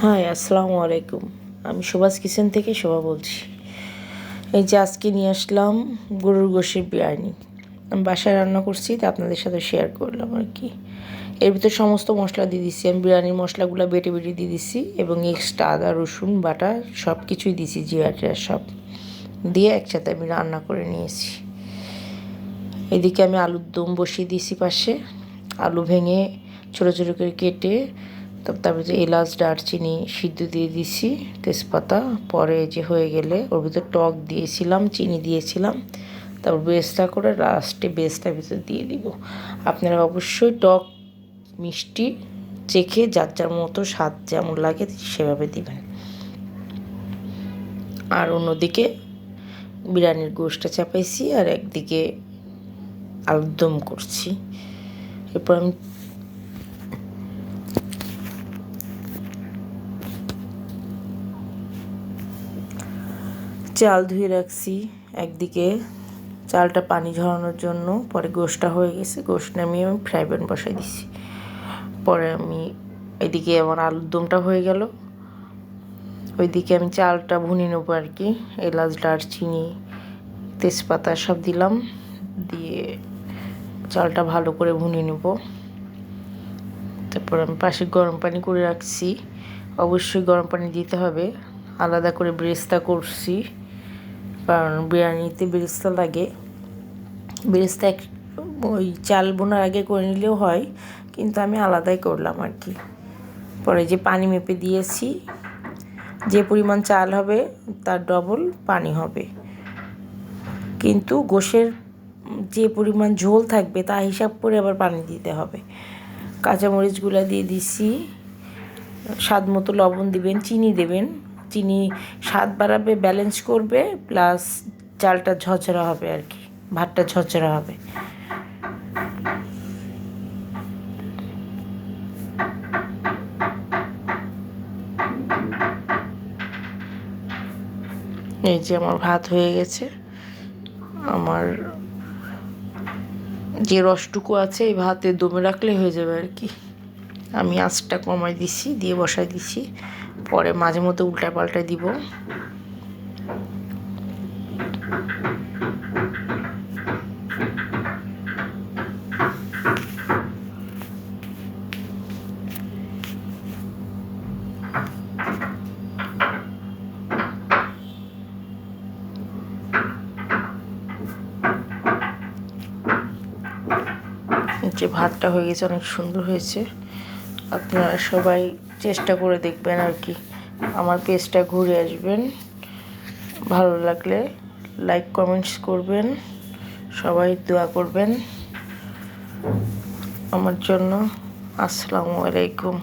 High, আসসালামু আলাইকুম। আমি সুভাষ কিচেন থেকে শোভা বলছি। এই যে আজকে নিয়ে আসলাম গরুর গোশের বিরিয়ানি। আমি বাসায় রান্না করছি, তা আপনাদের সাথে শেয়ার করলাম আর কি। এর ভিতরে সমস্ত মশলা দিয়ে দিচ্ছি, আমি বিরিয়ানির মশলাগুলো বেটে বেটে দিয়ে দিচ্ছি এবং এক্সট্রা আদা রসুন বাটা সব কিছুই দিছি, জিরা টিরা সব দিয়ে একসাথে আমি রান্না করে নিয়েছি। এদিকে আমি আলুর দম বসিয়ে দিয়েছি পাশে, আলু ভেঙে ছোটো ছোটো করে কেটে তারপরে যে এলাচ দারচিনি সিদ্ধ দিয়ে দিছি, তেজপাতা পরে যে হয়ে গেলে ওর ভিতরে টক দিয়েছিলাম, চিনি দিয়েছিলাম, তারপর বেস্তা করে লাস্টে বেস্তার ভিতরে দিয়ে দিব। আপনারা অবশ্যই টক মিষ্টি চেখে যার যার মতো স্বাদ যেমন লাগে সেভাবে দিবেন। আর অন্যদিকে বিরিয়ানির গোশটা চাপাইছি আর একদিকে আলুর দম করছি। এরপর আমি চাল ধুয়ে রাখছি একদিকে, চালটা পানি ঝরানোর জন্য। পরে গোশটা হয়ে গেছে, গোশ নামিয়ে আমি ফ্রাই প্যান বসাই দিছি। পরে আমি এদিকে আমার আলুর দমটা হয়ে গেল, ওইদিকে আমি চালটা ভুনে নেবো আর কি। এলাচ দারচিনি তেজপাতা সব দিলাম, দিয়ে চালটা ভালো করে ভুনে নেব। তারপর আমি পাশে গরম পানি করে রাখছি, অবশ্যই গরম পানি দিতে হবে। আলাদা করে বেরেস্তা করছি, কারণ বিরিয়ানিতে বেরেস্তা লাগে। বেরেস্তা ওই চাল বোনার আগে করে নিলেও হয়, কিন্তু আমি আলাদাই করলাম আর কি। পরে যে পানি মেপে দিয়েছি, যে পরিমাণ চাল হবে তার ডবল পানি হবে, কিন্তু গোশের যে পরিমাণ ঝোল থাকবে তা হিসাব করে আবার পানি দিতে হবে। কাঁচামরিচগুলো দিয়ে দিছি, স্বাদ মতো লবণ দিবেন, চিনি দেবেন। চিনি স্বাদ বাড়াবে, ব্যালেন্স করবে, প্লাস চালটা ঝরঝরা হবে আর কি, ভাতটা ঝরঝরা হবে। এই যে আমার ভাত হয়ে গেছে, আমার যে রসটুকু আছে এই ভাতে দমে রাখলে হয়ে যাবে আর কি। আমি আঁচটা কমাই দিছি, দিয়ে বসাই দিছি, পরে মাঝে মধ্যে উল্টা পাল্টা দিব। যে ভাতটা হয়ে গেছে, অনেক সুন্দর হয়েছে। আপনারা সবাই চেষ্টা করে দেখবেন আর কি, আমার পেজটা ঘুরে আসবেন। ভালো লাগলে লাইক কমেন্টস করবেন, সবাই দোয়া করবেন আমার জন্য। আসসালামু আলাইকুম।